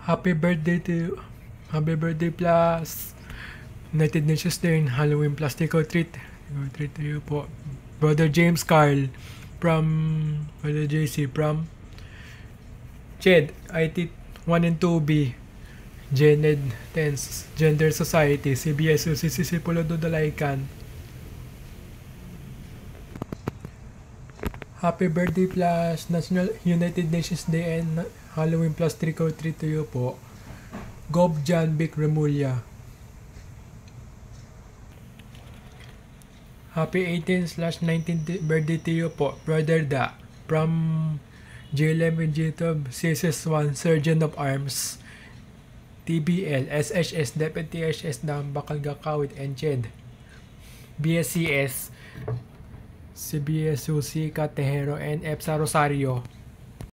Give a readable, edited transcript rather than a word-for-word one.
Happy birthday to you. Happy birthday plus United Nations Day and Halloween plus Trick or Treat. Trick or Treat to you po. Brother James Carl from Brother JC from Ched IT 1 and 2B Gened Tense Gender Society CBS UCCC Pulodo Dalaycan. Happy birthday plus National United Nations Day and Halloween plus Trick or Treat to you po. Gob Jan Vic Remulla. Happy 18/19th birthday to you po, Brother Da, from JLM and JTOB, CSS1, Surgeon of Arms, TBL, SHS, Deputy HS, Bakal Gakawit, and CHED, BSCS, CBS UC, Catejero, and EPSA Rosario.